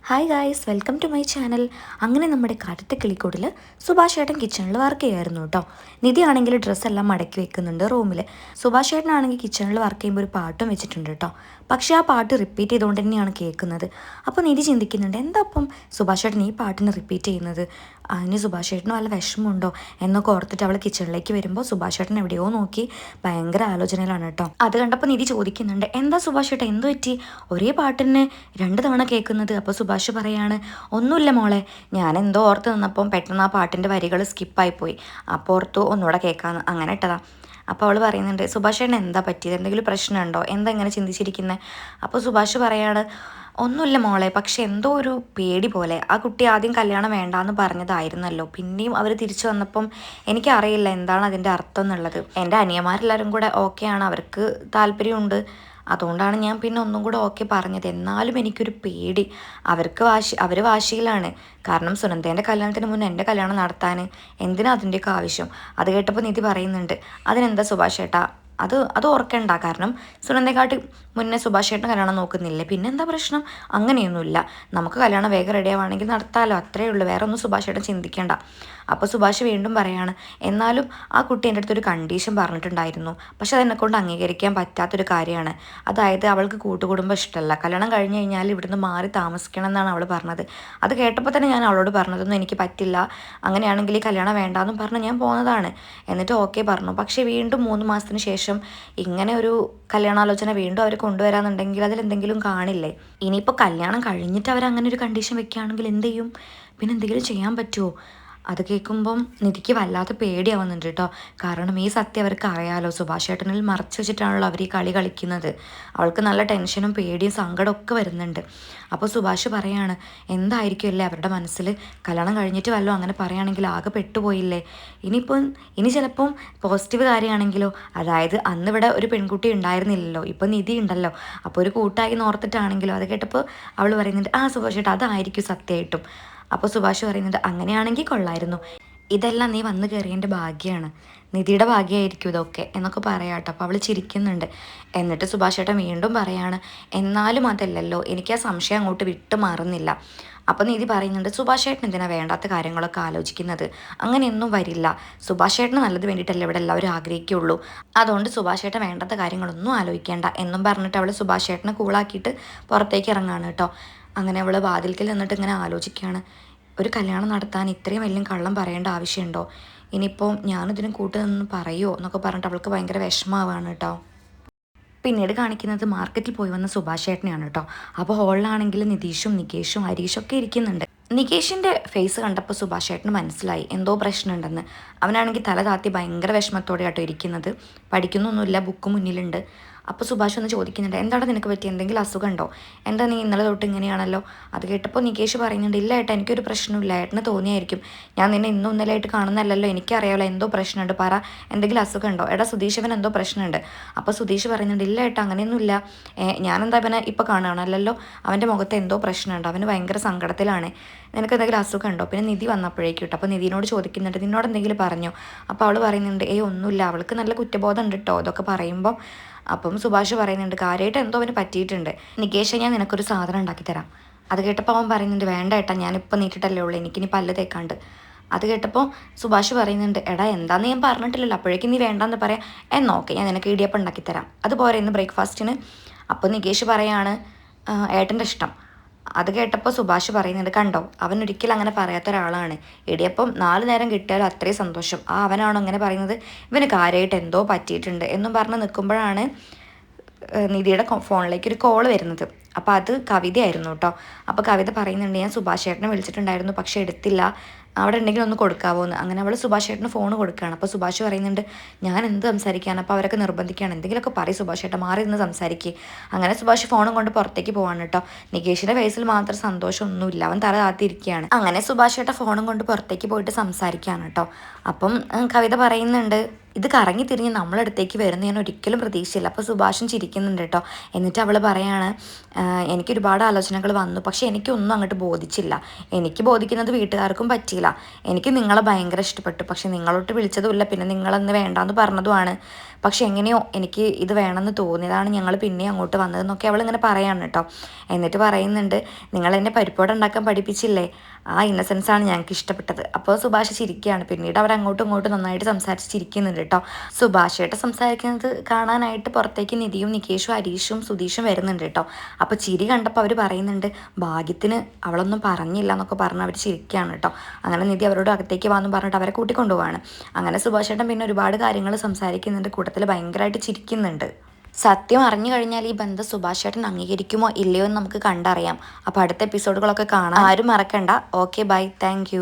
Hi guys, welcome to my channel. അങ്ങനെ നമ്മുടെ കാറ്റത്തെ കിളിക്കൂടിൽ സുഭാഷ് ഏട്ടൻ കിച്ചണിൽ വർക്ക് ചെയ്യായിരുന്നു കേട്ടോ. നിധി ആണെങ്കിൽ ഡ്രസ്സെല്ലാം മടക്കി വെക്കുന്നുണ്ട് റൂമിൽ. സുഭാഷ് ഏട്ടനാണെങ്കിൽ കിച്ചണിൽ വർക്ക് ചെയ്യുമ്പോൾ ഒരു പാട്ടും വെച്ചിട്ടുണ്ട് കേട്ടോ. പക്ഷേ ആ പാട്ട് റിപ്പീറ്റ് ചെയ്തുകൊണ്ട് തന്നെയാണ് കേൾക്കുന്നത്. അപ്പോൾ നിധി ചിന്തിക്കുന്നുണ്ട്, എന്താ അപ്പം സുഭാഷ് ഏട്ടൻ ഈ പാട്ടിന് റിപ്പീറ്റ് ചെയ്യുന്നത്, അതിന് സുഭാഷ് ഏട്ടന് വല്ല വിഷമമുണ്ടോ എന്നൊക്കെ ഓർത്തിട്ട് അവൾ കിച്ചണിലേക്ക് വരുമ്പോൾ സുഭാഷ് ഏട്ടൻ എവിടെയോ നോക്കി ഭയങ്കര ആലോചനയിലാണ് കേട്ടോ. അത് കണ്ടപ്പോൾ നിധി ചോദിക്കുന്നുണ്ട്, എന്താ സുഭാഷ് ഏട്ടൻ എന്ത് പറ്റി ഒരേ പാട്ടിനെ 2 തവണ കേൾക്കുന്നത്? അപ്പോൾ സുഭാഷ് പറയാണ്, ഒന്നുമില്ല മോളെ, ഞാൻ എന്തോ ഓർത്ത് നിന്നപ്പം പെട്ടെന്ന് ആ പാട്ടിൻ്റെ വരികൾ സ്കിപ്പായിപ്പോയി, അപ്പോൾ ഓർത്തു ഒന്നുകൂടെ കേൾക്കാമെന്ന്, അങ്ങനെ ഇട്ടതാ. അപ്പോൾ അവൾ പറയുന്നുണ്ട്, സുഭാഷ് ഏട്ടൻ എന്താ പറ്റിയത്, എന്തെങ്കിലും പ്രശ്നമുണ്ടോ, എന്താ ഇങ്ങനെ ചിന്തിച്ചിരിക്കുന്നത്? അപ്പോൾ സുഭാഷ് പറയാണ്, ഒന്നുമില്ല മോളെ, പക്ഷെ എന്തോ ഒരു പേടി പോലെ. ആ കുട്ടി ആദ്യം കല്യാണം വേണ്ടാന്ന് പറഞ്ഞതായിരുന്നല്ലോ, പിന്നെയും അവർ തിരിച്ചു വന്നപ്പം എനിക്കറിയില്ല എന്താണ് അതിൻ്റെ അർത്ഥം എന്നുള്ളത്. എൻ്റെ അനിയന്മാരെല്ലാവരും കൂടെ ഓക്കെയാണ്, അവർക്ക് താല്പര്യമുണ്ട്, അതുകൊണ്ടാണ് ഞാൻ പിന്നെ ഒന്നും കൂടെ ഓക്കെ പറഞ്ഞത്. എന്നാലും എനിക്കൊരു പേടി. അവർ വാശിയിലാണ്. കാരണം സുനന്ദേൻ്റെ കല്യാണത്തിന് മുന്നേ എൻ്റെ കല്യാണം നടത്താൻ എന്തിനാ അതിൻ്റെയൊക്കെ ആവശ്യം? അത് കേട്ടപ്പോൾ നിധി പറയുന്നുണ്ട്, അതിനെന്താ സുഭാഷ് ഏട്ടാ, അത് ഓർക്കണ്ട, കാരണം സുനന്ദയെക്കാട്ടി മുന്നേ സുഭാഷ് ഏട്ടൻ കല്യാണം നോക്കുന്നില്ലേ, പിന്നെന്താ പ്രശ്നം? അങ്ങനെയൊന്നുമില്ല, നമുക്ക് കല്യാണം വേഗം റെഡി ആവുകയാണെങ്കിൽ നടത്താമല്ലോ, അത്രയേ ഉള്ളൂ, വേറെ ഒന്നും സുഭാഷ് ഏട്ടൻ ചിന്തിക്കേണ്ട. അപ്പോൾ സുഭാഷ് വീണ്ടും പറയാണ്, എന്നാലും ആ കുട്ടി എൻ്റെ അടുത്തൊരു കണ്ടീഷൻ പറഞ്ഞിട്ടുണ്ടായിരുന്നു, പക്ഷെ അതെന്നെക്കൊണ്ട് അംഗീകരിക്കാൻ പറ്റാത്തൊരു കാര്യമാണ്. അതായത് അവൾക്ക് കൂട്ടുകുടുംബം ഇഷ്ടമല്ല, കല്യാണം കഴിഞ്ഞ് കഴിഞ്ഞാൽ ഇവിടുന്ന് മാറി താമസിക്കണം എന്നാണ് അവൾ പറഞ്ഞത്. അത് കേട്ടപ്പോൾ തന്നെ ഞാൻ അവളോട് പറഞ്ഞതൊന്നും എനിക്ക് പറ്റില്ല, അങ്ങനെയാണെങ്കിൽ ഈ കല്യാണം വേണ്ടാന്നും പറഞ്ഞ് ഞാൻ പോകുന്നതാണ്. എന്നിട്ട് ഓക്കെ പറഞ്ഞു. പക്ഷേ വീണ്ടും 3 മാസത്തിന് ശേഷം ഇങ്ങനെ ഒരു കല്യാണാലോചന വീണ്ടും അവർ കൊണ്ടുവരാന്നുണ്ടെങ്കിൽ അതിലെന്തെങ്കിലും കാണില്ലേ? ഇനിയിപ്പോൾ കല്യാണം കഴിഞ്ഞിട്ട് അവരങ്ങനെ ഒരു കണ്ടീഷൻ വെക്കുകയാണെങ്കിൽ എന്ത് ചെയ്യും? പിന്നെ എന്തെങ്കിലും ചെയ്യാൻ പറ്റുമോ? അത് കേൾക്കുമ്പം നിധിക്ക് വല്ലാത്ത പേടിയാവുന്നുണ്ട് കേട്ടോ. കാരണം ഈ സത്യം അവർക്ക് അറിയാലോ, സുഭാഷ് ഏട്ടനിൽ മറച്ചു വെച്ചിട്ടാണല്ലോ അവർ ഈ കളി കളിക്കുന്നത്. അവൾക്ക് നല്ല ടെൻഷനും പേടിയും സങ്കടമൊക്കെ വരുന്നുണ്ട്. അപ്പോൾ സുഭാഷ് പറയാണ്, എന്തായിരിക്കുമല്ലേ അവരുടെ മനസ്സിൽ, കല്യാണം കഴിഞ്ഞിട്ട് വല്ലതും അങ്ങനെ പറയുകയാണെങ്കിൽ ആകെ പെട്ടുപോയില്ലേ? ഇനി ചിലപ്പം പോസിറ്റീവ് കാര്യമാണെങ്കിലോ, അതായത് അന്നിവിടെ ഒരു പെൺകുട്ടി ഉണ്ടായിരുന്നില്ലല്ലോ, ഇപ്പം നിധി ഉണ്ടല്ലോ, അപ്പോൾ ഒരു കൂട്ടായി നോർത്തിട്ടാണെങ്കിലോ. അത് കേട്ടപ്പോൾ അവൾ പറയുന്നുണ്ട്, ആ സുഭാഷ് ഏട്ടാ, അതായിരിക്കും സത്യമായിട്ടും. അപ്പോൾ സുഭാഷ് പറയുന്നുണ്ട്, അങ്ങനെയാണെങ്കിൽ കൊള്ളായിരുന്നു, ഇതെല്ലാം നീ വന്നു കയറിയതിൻ്റെ ഭാഗ്യമാണ്, നിധിയുടെ ഭാഗ്യമായിരിക്കും ഇതൊക്കെ എന്നൊക്കെ പറയാട്ടോ. അപ്പോൾ അവൾ ചിരിക്കുന്നുണ്ട്. എന്നിട്ട് സുഭാഷ് ഏട്ടൻ വീണ്ടും പറയാണ്, എന്നാലും അതല്ലല്ലോ, എനിക്ക് ആ സംശയം അങ്ങോട്ട് വിട്ടു മാറുന്നില്ല. അപ്പോൾ നിധി പറയുന്നുണ്ട്, സുഭാഷ് ഏട്ടൻ എന്തിനാ വേണ്ടാത്ത കാര്യങ്ങളൊക്കെ ആലോചിക്കുന്നത്? അങ്ങനെയൊന്നും വരില്ല, സുഭാഷ് ഏട്ടന് നല്ലത് വേണ്ടിയിട്ടല്ലേ ഇവിടെ എല്ലാവരും ആഗ്രഹിക്കുള്ളൂ, അതുകൊണ്ട് സുഭാഷ് ഏട്ടൻ വേണ്ടാത്ത കാര്യങ്ങളൊന്നും ആലോചിക്കേണ്ട എന്നും പറഞ്ഞിട്ട് അവൾ സുഭാഷ് ഏട്ടനെ കൂളാക്കിയിട്ട് പുറത്തേക്ക് ഇറങ്ങാണ് കേട്ടോ. അങ്ങനെ അവൾ വാതിൽക്കൽ നിന്നിട്ട് ഇങ്ങനെ ആലോചിക്കുകയാണ്, ഒരു കല്യാണം നടത്താൻ ഇത്രയും വലിയ കള്ളം പറയേണ്ട ആവശ്യമുണ്ടോ? ഇനിയിപ്പോൾ ഞാനിതിന് കൂട്ടുനിന്ന് പറയുമോ എന്നൊക്കെ പറഞ്ഞിട്ട് അവൾക്ക് ഭയങ്കര വിഷമമാവാണ് കേട്ടോ. പിന്നീട് കാണിക്കുന്നത് മാർക്കറ്റിൽ പോയി വന്ന സുഭാഷ് ഏട്ടനെയാണ് കേട്ടോ. അപ്പോൾ ഹോളിലാണെങ്കിൽ നിതീഷും നികേഷും ഹരീഷൊക്കെ ഇരിക്കുന്നുണ്ട്. നികേഷിൻ്റെ ഫേസ് കണ്ടപ്പോൾ സുഭാഷ് ഏട്ടന് മനസ്സിലായി എന്തോ പ്രശ്നമുണ്ടെന്ന്. അവനാണെങ്കിൽ തല താത്തി ഭയങ്കര വിഷമത്തോടെ ആട്ടോ ഇരിക്കുന്നത്. പഠിക്കുന്നൊന്നുമില്ല, ബുക്ക് മുന്നിലുണ്ട്. അപ്പോൾ സുഭാഷ് ഒന്ന് ചോദിക്കുന്നുണ്ട്, എന്താണ് നിനക്ക് പറ്റി, എന്തെങ്കിലും അസുഖം ഉണ്ടോ, എന്താ നീ ഇന്നലെ തൊട്ട് ഇങ്ങനെയാണല്ലോ? അത് കേട്ടപ്പോൾ നികേഷ് പറയുന്നുണ്ട്, ഇല്ല ഏട്ടാ, എനിക്കൊരു പ്രശ്നമില്ല, ഏട്ടന് തോന്നിയായിരിക്കും, ഞാൻ നിന്നെ ഇന്നും ഇന്നലെയായിട്ട് കാണുന്നതല്ലല്ലോ, എനിക്കറിയാമല്ലോ എന്തോ പ്രശ്നമുണ്ട്, പറ, എന്തെങ്കിലും അസുഖം ഉണ്ടോ? എടാ സുധീഷവൻ എന്തോ പ്രശ്നമുണ്ട്. അപ്പോൾ സുധീഷ് പറയുന്നുണ്ട്, ഇല്ല ഏട്ടാ, അങ്ങനെയൊന്നുമില്ല, ഞാനെന്താ അവനെ ഇപ്പോൾ കാണുകയാണല്ലോ, അവൻ്റെ മുഖത്ത് എന്തോ പ്രശ്നമുണ്ട്, അവന് ഭയങ്കര സങ്കടത്തിലാണ്, നിനക്ക് എന്തെങ്കിലും അസുഖം ഉണ്ടോ? പിന്നെ നിധി വന്നപ്പോഴേക്കും കേട്ടോ. അപ്പോൾ നിധിനോട് ചോദിക്കുന്നുണ്ട്, നിന്നോട് എന്തെങ്കിലും പറഞ്ഞോ? അപ്പോൾ അവൾ പറയുന്നുണ്ട്, ഒന്നുമില്ല, അവൾക്ക് നല്ല കുറ്റബോധം ഉണ്ട് കേട്ടോ ഇതൊക്കെ പറയുമ്പം. അപ്പം സുഭാഷ് പറയുന്നുണ്ട്, കാര്യമായിട്ട് എന്തോ അവന് പറ്റിയിട്ടുണ്ട്, നികേഷ് ഞാൻ നിനക്കൊരു സാധനം ഉണ്ടാക്കി തരാം. അത് കേട്ടപ്പോൾ അവൻ പറയുന്നുണ്ട്, വേണ്ട ഏട്ടാ, ഞാനിപ്പോൾ നീട്ടിട്ടല്ലേ ഉള്ളൂ, എനിക്കിനി പല്ല് തേക്കാണ്ട്. അത് കേട്ടപ്പോൾ സുഭാഷ് പറയുന്നുണ്ട്, എടാ എന്താന്ന് ഞാൻ പറഞ്ഞിട്ടില്ലല്ലോ, അപ്പോഴേക്കും നീ വേണ്ടാന്ന് പറയാം, എന്നോക്കെ ഞാൻ നിനക്ക് ഇടിയപ്പം ഉണ്ടാക്കി തരാം, അതുപോലെ ഇന്ന് ബ്രേക്ക്ഫാസ്റ്റിന്. അപ്പോൾ നികേഷ് പറയാണ്, ഏട്ടൻ്റെ ഇഷ്ടം. അത് കേട്ടപ്പോൾ സുഭാഷ് പറയുന്നുണ്ട്, കണ്ടോ, അവൻ ഒരിക്കലും അങ്ങനെ പറയാത്ത ഒരാളാണ്, ഇടിയപ്പം 4 നേരം കിട്ടിയാലും അത്രയും സന്തോഷം, അവനാണോ അങ്ങനെ പറയുന്നത്, ഇവന് കാര്യമായിട്ട് എന്തോ പറ്റിയിട്ടുണ്ട് എന്നും പറഞ്ഞ് നിൽക്കുമ്പോഴാണ് നിധിയുടെ ഫോണിലേക്ക് ഒരു കോൾ വരുന്നത്. അപ്പോൾ അത് കവിതയായിരുന്നു കേട്ടോ. അപ്പോൾ കവിത പറയുന്നുണ്ട്, ഞാൻ സുഭാഷ് ചേട്ടനെ വിളിച്ചിട്ടുണ്ടായിരുന്നു, പക്ഷേ എടുത്തില്ല, അവിടെ ഉണ്ടെങ്കിൽ ഒന്ന് കൊടുക്കാവോ എന്ന്. അങ്ങനെ അവൾ സുഭാഷ് ചേട്ടന് ഫോൺ കൊടുക്കുകയാണ്. അപ്പോൾ സുഭാഷ് പറയുന്നുണ്ട്, ഞാൻ എന്ത് സംസാരിക്കുകയാണ്? അപ്പോൾ അവരൊക്കെ നിർബന്ധിക്കുകയാണ്, എന്തെങ്കിലുമൊക്കെ പറയും സുഭാഷ് ചേട്ടൻ, മാറി നിന്ന് സംസാരിക്കുക. അങ്ങനെ സുഭാഷ് ഫോണും കൊണ്ട് പുറത്തേക്ക് പോവാണ് കേട്ടോ. നികേഷിൻ്റെ ഫേസിൽ മാത്രം സന്തോഷമൊന്നുമില്ല, അവൻ തല താത്തിരിക്കുകയാണ്. അങ്ങനെ സുഭാഷ് ചേട്ടൻ ഫോണും കൊണ്ട് പുറത്തേക്ക് പോയിട്ട് സംസാരിക്കുകയാണ് കേട്ടോ. അപ്പം കവിത പറയുന്നുണ്ട്, ഇത് കറങ്ങി തിരിഞ്ഞ് നമ്മളടുത്തേക്ക് വരുന്ന ഞാൻ ഒരിക്കലും പ്രതീക്ഷയില്ല. അപ്പോൾ സുഭാഷും ചിരിക്കുന്നുണ്ട് കേട്ടോ. എന്നിട്ട് അവൾ പറയാണ്, എനിക്കൊരുപാട് ആലോചനകൾ വന്നു, പക്ഷേ എനിക്കൊന്നും അങ്ങോട്ട് ബോധിച്ചില്ല, എനിക്ക് ബോധിക്കുന്നത് വീട്ടുകാർക്കും പറ്റിയില്ല, വിളിച്ചില്ല. എനിക്ക് നിങ്ങളെ ഭയങ്കര ഇഷ്ടപ്പെട്ടു, പക്ഷെ നിങ്ങളോട്ട് വിളിച്ചതുമില്ല, പിന്നെ നിങ്ങളന്ന് വേണ്ടാന്ന് പറഞ്ഞതുമാണ്. പക്ഷെ എങ്ങനെയോ എനിക്ക് ഇത് വേണമെന്ന് തോന്നിയതാണ് ഞങ്ങൾ പിന്നെ അങ്ങോട്ട് വന്നതെന്നൊക്കെ അവളിങ്ങനെ പറയാണ് കേട്ടോ. എന്നിട്ട് പറയുന്നുണ്ട്, നിങ്ങൾ എന്നെ പരിപ്പോട ഉണ്ടാക്കാൻ പഠിപ്പിച്ചില്ലേ, ആ ഇന്നസെൻസാണ് ഞങ്ങൾക്ക് ഇഷ്ടപ്പെട്ടത്. അപ്പോൾ സുഭാഷ് ചിരിക്കുകയാണ്. പിന്നീട് അവർ അങ്ങോട്ടും ഇങ്ങോട്ടും നന്നായിട്ട് സംസാരിച്ച് ചിരിക്കുന്നുണ്ട് കേട്ടോ. സുഭാഷായിട്ട് സംസാരിക്കുന്നത് കാണാനായിട്ട് പുറത്തേക്ക് നിധിയും നികേഷും ഹരീഷും സുധീഷും വരുന്നുണ്ട് കേട്ടോ. അപ്പോൾ ചിരി കണ്ടപ്പോൾ അവർ പറയുന്നുണ്ട്, ഭാഗ്യത്തിന് അവളൊന്നും പറഞ്ഞില്ല എന്നൊക്കെ പറഞ്ഞ് അവർ ചിരിക്കുകയാണ് കേട്ടോ. അങ്ങനെ നിധി അവരോട് അകത്തേക്ക് വന്നു പറഞ്ഞിട്ട് അവരെ കൂട്ടിക്കൊണ്ടുപോവാണ്. അങ്ങനെ സുഭാഷേട്ടൻ പിന്നെ ഒരുപാട് കാര്യങ്ങൾ സംസാരിക്കുന്നുണ്ട്, കൂട്ടത്തിൽ ഭയങ്കരമായിട്ട് ചിരിക്കുന്നുണ്ട്. സത്യം അറിഞ്ഞു കഴിഞ്ഞാൽ ഈ ബന്ധം സുഭാഷേട്ടൻ അംഗീകരിക്കുമോ ഇല്ലയോ എന്ന് നമുക്ക് കണ്ടറിയാം. അപ്പോൾ അടുത്ത എപ്പിസോഡുകളൊക്കെ കാണാൻ ആരും മറക്കണ്ട. Okay, by, thank